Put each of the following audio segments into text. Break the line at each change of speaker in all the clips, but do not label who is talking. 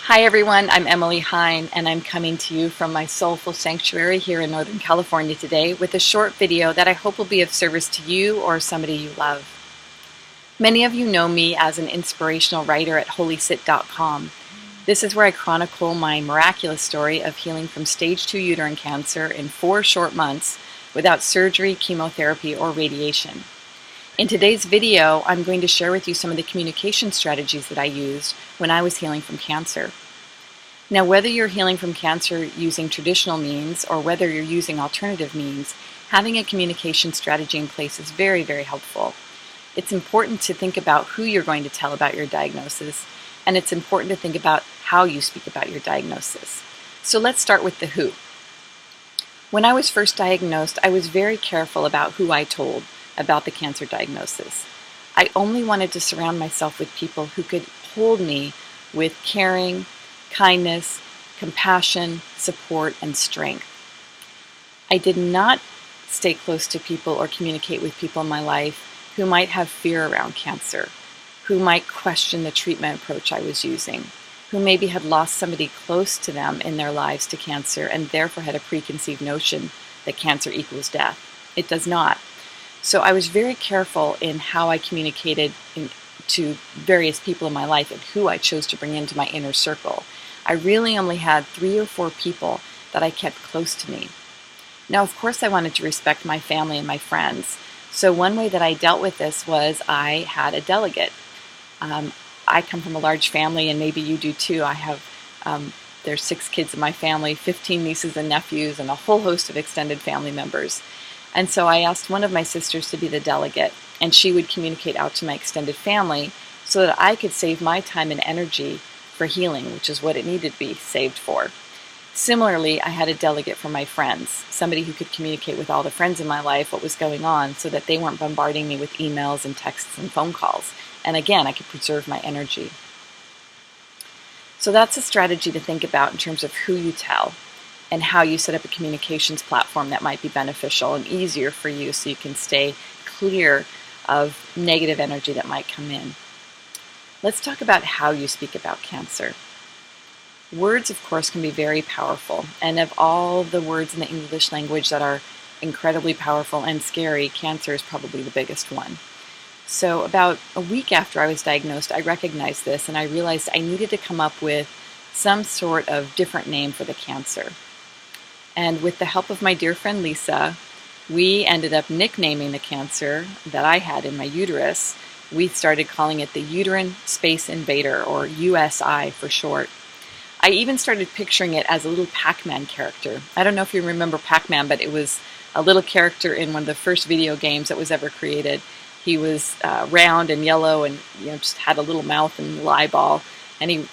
Hi everyone, I'm Emily Hine and I'm coming to you from my soulful sanctuary here in Northern California today with a short video that I hope will be of service to you or somebody you love. Many of you know me as an inspirational writer at holysit.com. This is where I chronicle my miraculous story of healing from stage 2 uterine cancer in 4 short months without surgery, chemotherapy, or radiation. In today's video, I'm going to share with you some of the communication strategies that I used when I was healing from cancer. Now, whether you're healing from cancer using traditional means or whether you're using alternative means, having a communication strategy in place is very, very helpful. It's important to think about who you're going to tell about your diagnosis, and it's important to think about how you speak about your diagnosis. So let's start with the who. When I was first diagnosed, I was very careful about who I told about the cancer diagnosis. I only wanted to surround myself with people who could hold me with caring, kindness, compassion, support, and strength. I did not stay close to people or communicate with people in my life who might have fear around cancer, who might question the treatment approach I was using, who maybe had lost somebody close to them in their lives to cancer and therefore had a preconceived notion that cancer equals death. It does not. So I was very careful in how I communicated to various people in my life and who I chose to bring into my inner circle. I really only had 3 or 4 people that I kept close to me. Now, of course, I wanted to respect my family and my friends. So one way that I dealt with this was I had a delegate. I come from a large family, and maybe you do too. I have, there's 6 kids in my family, 15 nieces and nephews, and a whole host of extended family members. And so I asked one of my sisters to be the delegate, and she would communicate out to my extended family so that I could save my time and energy for healing, which is what it needed to be saved for. Similarly, I had a delegate for my friends, somebody who could communicate with all the friends in my life what was going on so that they weren't bombarding me with emails and texts and phone calls. And again, I could preserve my energy. So that's a strategy to think about in terms of who you tell and how you set up a communications platform that might be beneficial and easier for you so you can stay clear of negative energy that might come in. Let's talk about how you speak about cancer. Words, of course, can be very powerful, and of all the words in the English language that are incredibly powerful and scary, cancer is probably the biggest one. So about a week after I was diagnosed, I recognized this and I realized I needed to come up with some sort of different name for the cancer. And with the help of my dear friend Lisa, we ended up nicknaming the cancer that I had in my uterus. We started calling it the Uterine Space Invader, or USI for short. I even started picturing it as a little Pac-Man character. I don't know if you remember Pac-Man, but it was a little character in one of the first video games that was ever created. He was round and yellow and just had a little mouth and a little eyeball, and he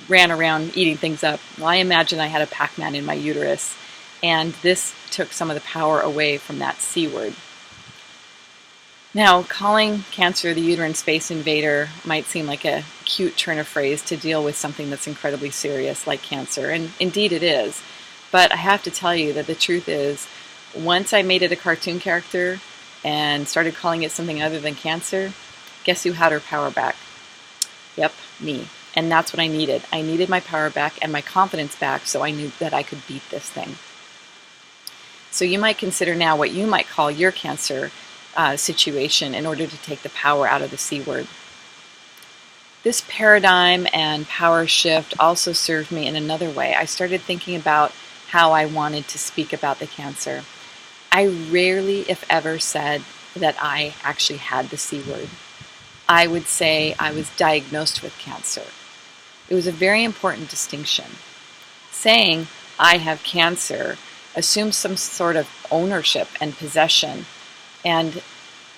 ran around eating things up. Well, I imagine I had a Pac-Man in my uterus, and this took some of the power away from that C word. Now, calling cancer the uterine space invader might seem like a cute turn of phrase to deal with something that's incredibly serious like cancer, and indeed it is. But I have to tell you that the truth is, once I made it a cartoon character and started calling it something other than cancer, guess who had her power back? Yep, me. And that's what I needed. I needed my power back and my confidence back so I knew that I could beat this thing. So you might consider now what you might call your cancer situation in order to take the power out of the C word. This paradigm and power shift also served me in another way. I started thinking about how I wanted to speak about the cancer. I rarely, if ever, said that I actually had the C word. I would say I was diagnosed with cancer. It was a very important distinction. Saying I have cancer assumes some sort of ownership and possession, and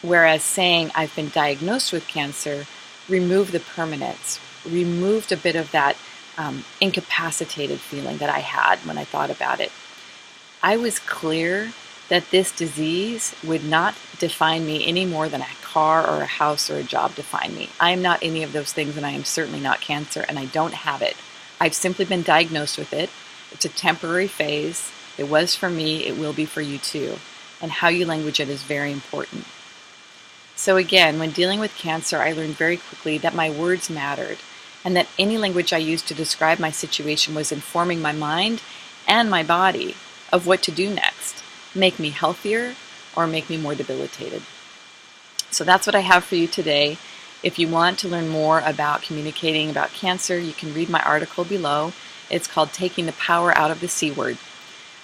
whereas saying I've been diagnosed with cancer removed the permanence, removed a bit of that incapacitated feeling that I had when I thought about it. I was clear that this disease would not define me any more than a car or a house or a job define me. I am not any of those things, and I am certainly not cancer, and I don't have it. I've simply been diagnosed with it. It's a temporary phase. It was for me, it will be for you too. And how you language it is very important. So again, when dealing with cancer, I learned very quickly that my words mattered. and that any language I used to describe my situation was informing my mind and my body of what to do next, make me healthier or make me more debilitated. So that's what I have for you today. If you want to learn more about communicating about cancer, you can read my article below. It's called Taking the Power Out of the C Word.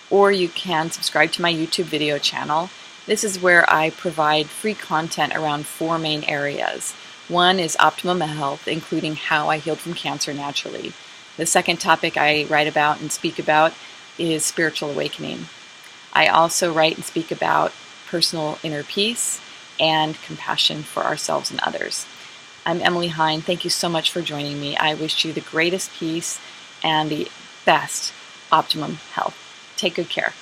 Or you can subscribe to my YouTube video channel. This is where I provide free content around 4 main areas. One is optimum health, including how I healed from cancer naturally. The second topic I write about and speak about is spiritual awakening. I also write and speak about personal inner peace and compassion for ourselves and others. I'm Emily Hein. Thank you so much for joining me. I wish you the greatest peace and the best optimum health. Take good care.